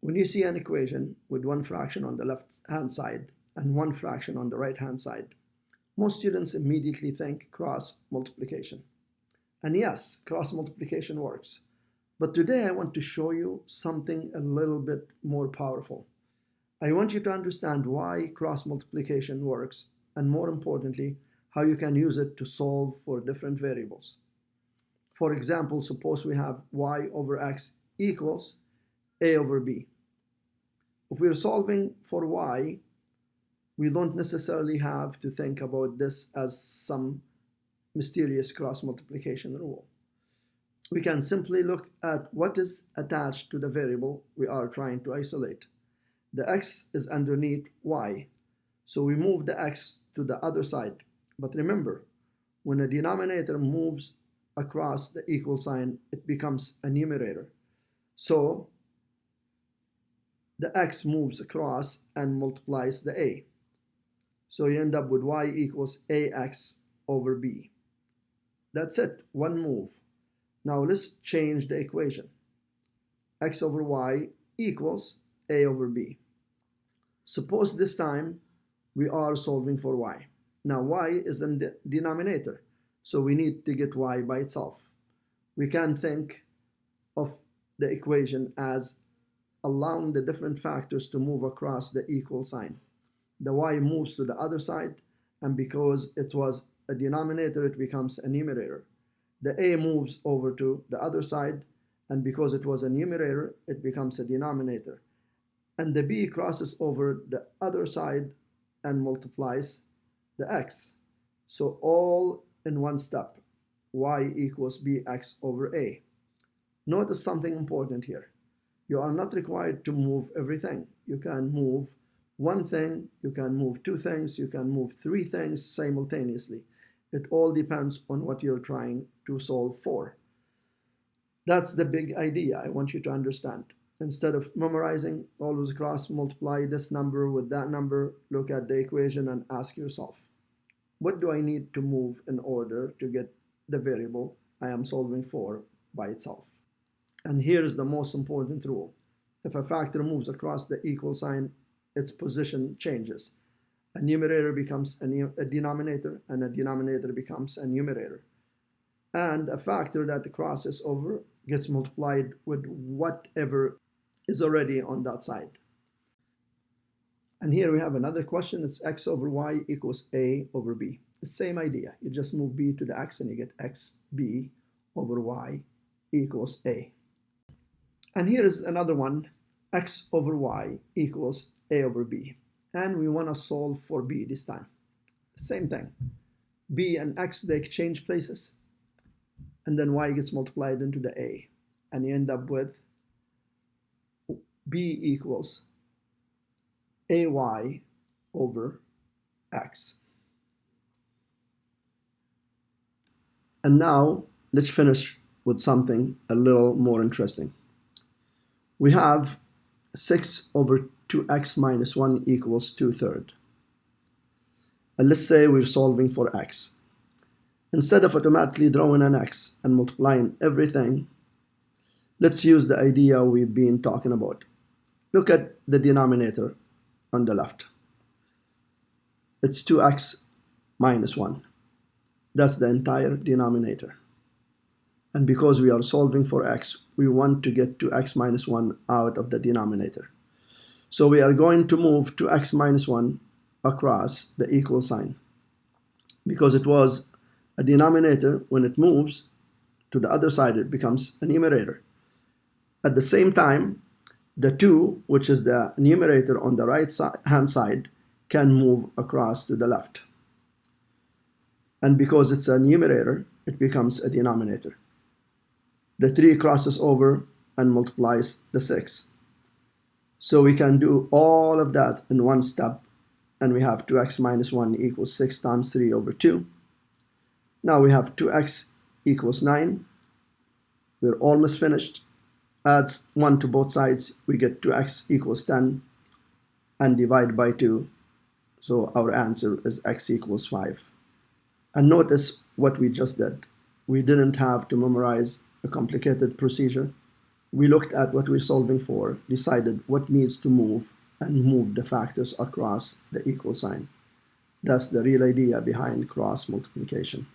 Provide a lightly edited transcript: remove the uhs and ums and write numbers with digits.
When you see an equation with one fraction on the left-hand side and one fraction on the right-hand side, most students immediately think cross multiplication. And yes, cross multiplication works. But today I want to show you something a little bit more powerful. I want you to understand why cross multiplication works, and more importantly, how you can use it to solve for different variables. For example, suppose we have y over x equals a over b. If we're solving for y, we don't necessarily have to think about this as some mysterious cross multiplication rule. We can simply look at what is attached to the variable we are trying to isolate. The x is underneath y, so we move the x to the other side. But remember, when a denominator moves across the equal sign, it becomes a numerator. So the x moves across and multiplies the a. So you end up with y equals ax over b. That's it, one move. Now let's change the equation. X over y equals a over b. Suppose this time we are solving for y. Now y is in the denominator, so we need to get y by itself. We can think of the equation as allowing the different factors to move across the equal sign. The y moves to the other side, and because it was a denominator, it becomes a numerator. The a moves over to the other side, and because it was a numerator, it becomes a denominator. And the b crosses over the other side and multiplies the x. So all in one step, y equals bx over a. Notice something important here. You are not required to move everything. You can move one thing, you can move two things, you can move three things simultaneously. It all depends on what you're trying to solve for. That's the big idea I want you to understand. Instead of memorizing, always cross multiply this number with that number, look at the equation and ask yourself, what do I need to move in order to get the variable I am solving for by itself? And here is the most important rule. If a factor moves across the equal sign, its position changes. A numerator becomes a denominator, and a denominator becomes a numerator. And a factor that crosses over gets multiplied with whatever is already on that side. And here we have another question. It's x over y equals a over b. The same idea. You just move b to the x and you get xb over y equals a. And here is another one, x over y equals a over b. And we want to solve for b this time. Same thing. B and x, they exchange places. And then y gets multiplied into the a. And you end up with b equals ay over x. And now let's finish with something a little more interesting. We have 6 over 2x minus 1 equals 2/3. And let's say we're solving for x. Instead of automatically drawing an x and multiplying everything, let's use the idea we've been talking about. Look at the denominator on the left. It's 2x minus 1. That's the entire denominator. And because we are solving for x, we want to get 2x minus 1 out of the denominator. So we are going to move 2x minus 1 across the equal sign. Because it was a denominator, when it moves to the other side, it becomes a numerator. At the same time, the 2, which is the numerator on the right hand side, can move across to the left. And because it's a numerator, it becomes a denominator. The 3 crosses over and multiplies the 6. So we can do all of that in one step, and we have 2x minus 1 equals 6 times 3 over 2. Now we have 2x equals 9. We're almost finished. Adds 1 to both sides, we get 2x equals 10, and divide by 2. So our answer is x equals 5. And notice what we just did. We didn't have to memorize a complicated procedure. We looked at what we're solving for, decided what needs to move, and moved the factors across the equal sign. That's the real idea behind cross multiplication.